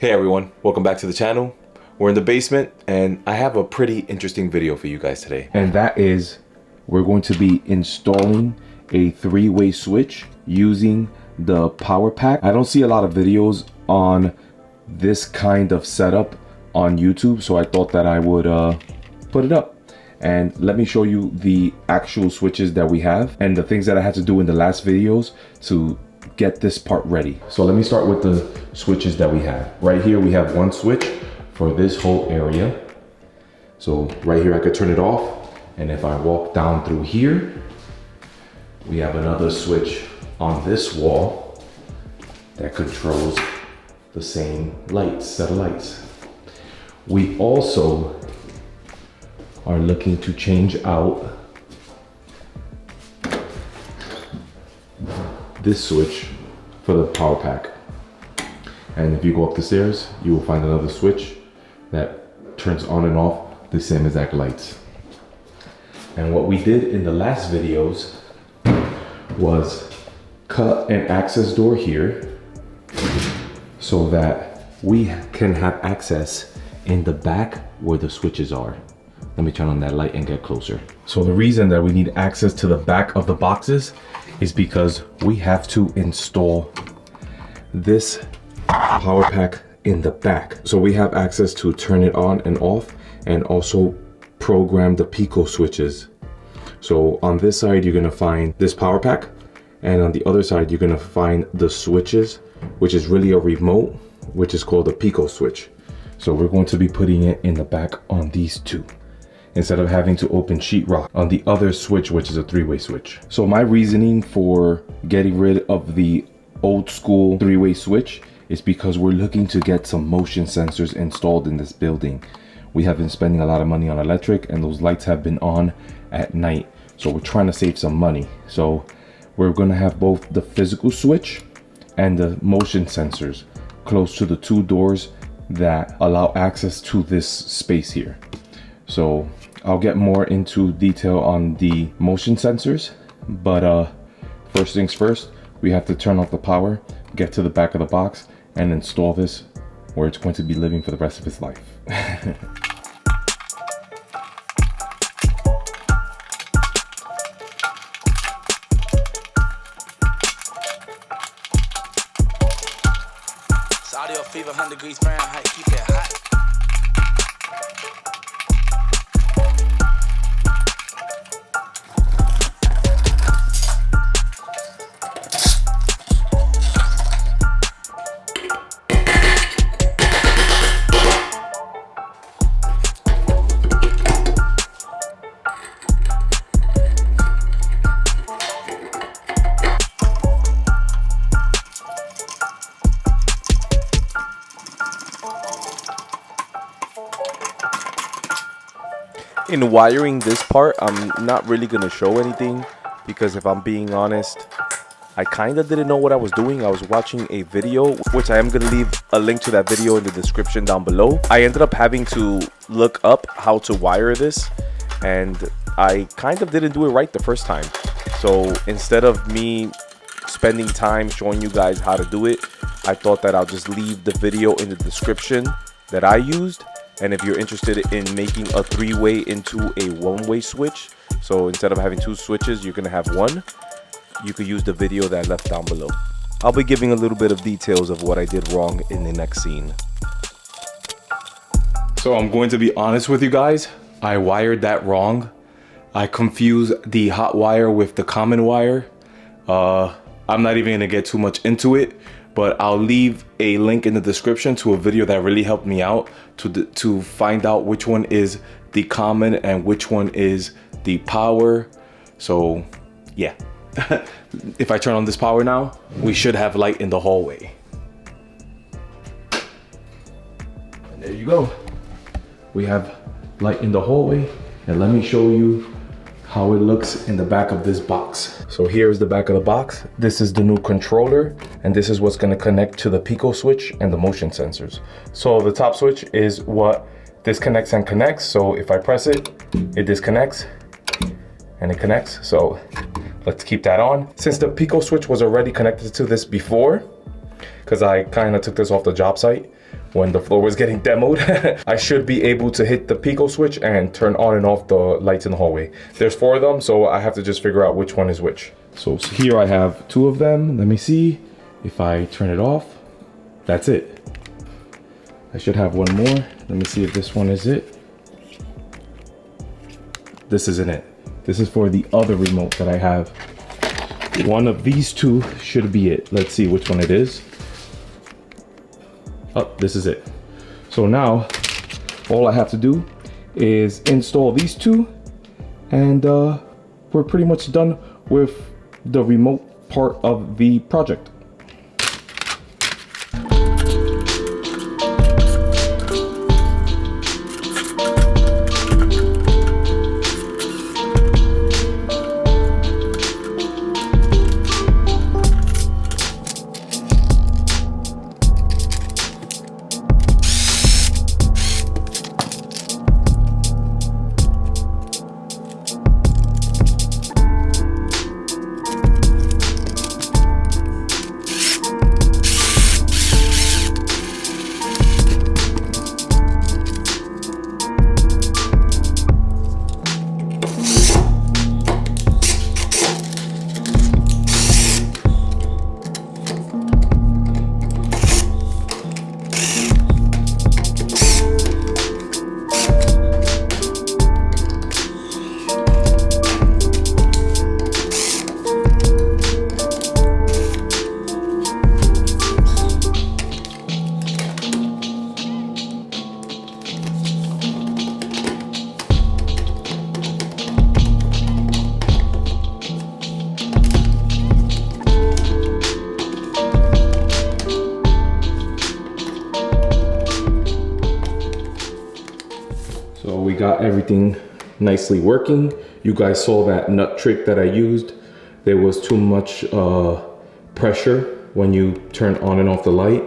Hey everyone, welcome back to the channel. We're in the basement and I have a pretty interesting video for you guys today. And that is, we're going to be installing a three-way switch using the PowPak. I don't see a lot of videos on this kind of setup on YouTube, so I thought that I would put it up. And let me show you the actual switches that we have and the things that I had to do in the last videos to get this part ready. So let me start with the switches that we have. Right here we have one switch for this whole area. So right here I could turn it off, and if I walk down through here, we have another switch on this wall that controls the same lights, set of lights. We also are looking to change out this switch for the PowPak. And if you go up the stairs, you will find another switch that turns on and off the same exact lights. And what we did in the last videos was cut an access door here so that we can have access in the back where the switches are. Let me turn on that light and get closer. So the reason that we need access to the back of the boxes is because we have to install this PowPak in the back. So we have access to turn it on and off and also program the Pico switches. So on this side, you're gonna find this PowPak, and on the other side, you're gonna find the switches, which is really a remote, which is called a Pico switch. So we're going to be putting it in the back on these two, instead of having to open sheetrock on the other switch, which is a three-way switch. So my reasoning for getting rid of the old school three-way switch is because we're looking to get some motion sensors installed in this building. We have been spending a lot of money on electric, and those lights have been on at night. So we're trying to save some money. So we're gonna have both the physical switch and the motion sensors close to the two doors that allow access to this space here. So I'll get more into detail on the motion sensors, but first things first, we have to turn off the power, get to the back of the box, and install this where it's going to be living for the rest of its life. It's audio fever, 100 degrees Fahrenheit, keep it hot. In wiring this part, I'm not really going to show anything because if I'm being honest, I kind of didn't know what I was doing. I was watching a video, which I am going to leave a link to that video in the description down below. I ended up having to look up how to wire this, and I kind of didn't do it right the first time. So instead of me spending time showing you guys how to do it, I thought that I'll just leave the video in the description that I used. And if you're interested in making a three-way into a one-way switch, so instead of having two switches, you're gonna have one, you could use the video that I left down below. I'll be giving a little bit of details of what I did wrong in the next scene. So I'm going to be honest with you guys. I wired that wrong. I confused the hot wire with the common wire. I'm not even gonna get too much into it, but I'll leave a link in the description to a video that really helped me out to find out which one is the common and which one is the power. So yeah, if I turn on this power now, we should have light in the hallway. And there you go. We have light in the hallway, and let me show you how it looks in the back of this box. So here's the back of the box. This is the new controller, and this is what's gonna connect to the Pico switch and the motion sensors. So the top switch is what disconnects and connects. So if I press it, it disconnects and it connects. So let's keep that on. Since the Pico switch was already connected to this before, because I kind of took this off the job site, when the floor was getting demoed, I should be able to hit the Pico switch and turn on and off the lights in the hallway. There's 4 of them, so I have to just figure out which one is which. So here I have 2 of them. Let me see if I turn it off. That's it. I should have one more. Let me see if this one is it. This isn't it. This is for the other remote that I have. One of these 2 should be it. Let's see which one it is. Oh, this is it. So now all I have to do is install these 2 and we're pretty much done with the remote part of the project. So we got everything nicely working. You guys saw that nut trick that I used. There was too much pressure when you turn on and off the light,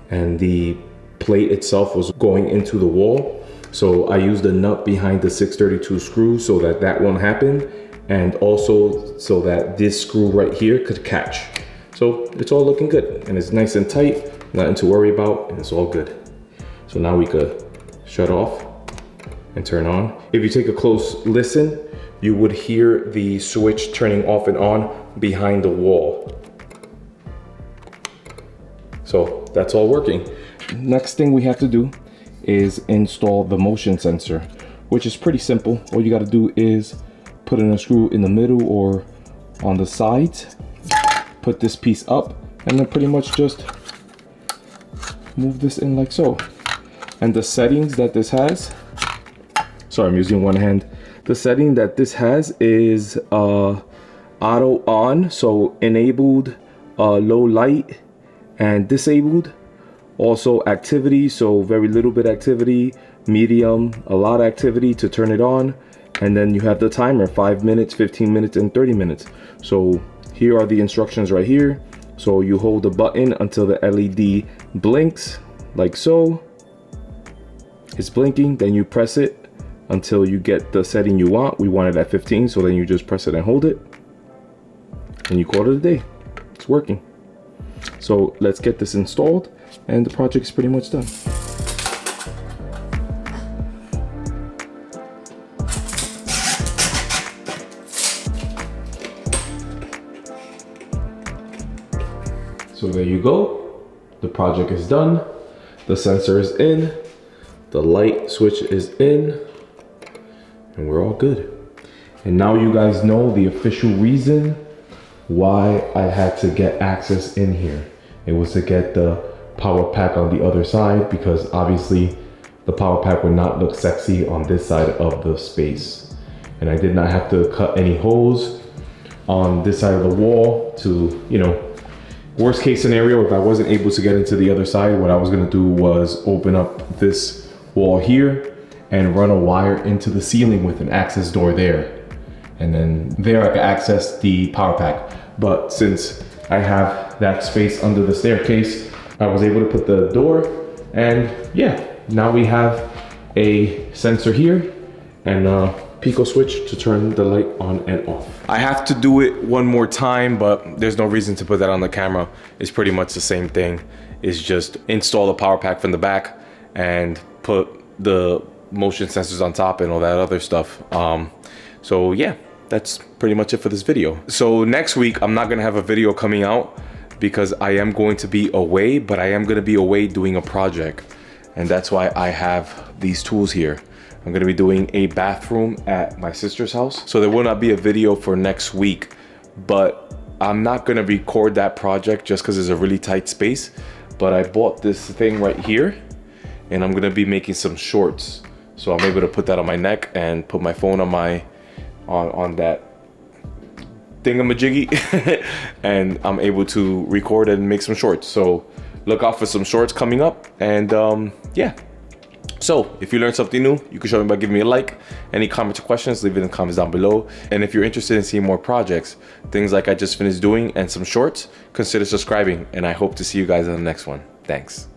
and the plate itself was going into the wall. So I used a nut behind the 632 screw so that that won't happen, and also so that this screw right here could catch. So it's all looking good and it's nice and tight, nothing to worry about, and it's all good. So now we could shut off and turn on. If you take a close listen, you would hear the switch turning off and on behind the wall. So that's all working. Next thing we have to do is install the motion sensor, which is pretty simple. All you gotta do is put in a screw in the middle or on the sides, put this piece up, and then pretty much just move this in like so. And the settings that this has, sorry, I'm using one hand. The setting that this has is auto on, so enabled low light, and disabled. Also activity, so very little bit activity, medium, a lot of activity to turn it on. And then you have the timer, 5 minutes, 15 minutes, and 30 minutes. So here are the instructions right here. So you hold the button until the LED blinks, like so. It's blinking, then you press it until you get the setting you want. We want it at 15, so then you just press it and hold it, and you call it a day. It's working. So let's get this installed, and the project is pretty much done. So there you go. The project is done. The sensor is in. The light switch is in. And we're all good. And now you guys know the official reason why I had to get access in here. It was to get the PowPak on the other side, because obviously the PowPak would not look sexy on this side of the space. And I did not have to cut any holes on this side of the wall to, you know, worst case scenario, if I wasn't able to get into the other side, what I was gonna do was open up this wall here and run a wire into the ceiling with an access door there. And then there I could access the PowPak. But since I have that space under the staircase, I was able to put the door, and yeah, now we have a sensor here and a Pico switch to turn the light on and off. I have to do it one more time, but there's no reason to put that on the camera. It's pretty much the same thing. is just install the power pack from the back and put the motion sensors on top and all that other stuff. So yeah, that's pretty much it for this video. So next week, I'm not gonna have a video coming out because I am going to be away, but I am gonna be away doing a project. And that's why I have these tools here. I'm gonna be doing a bathroom at my sister's house. So there will not be a video for next week, but I'm not gonna record that project just because it's a really tight space. But I bought this thing right here and I'm gonna be making some shorts. So I'm able to put that on my neck and put my phone on my, on that thingamajiggy and I'm able to record and make some shorts. So look out for some shorts coming up, and yeah. So if you learned something new, you can show me by giving me a like. Any comments or questions, leave it in the comments down below. And if you're interested in seeing more projects, things like I just finished doing and some shorts, consider subscribing, and I hope to see you guys in the next one. Thanks.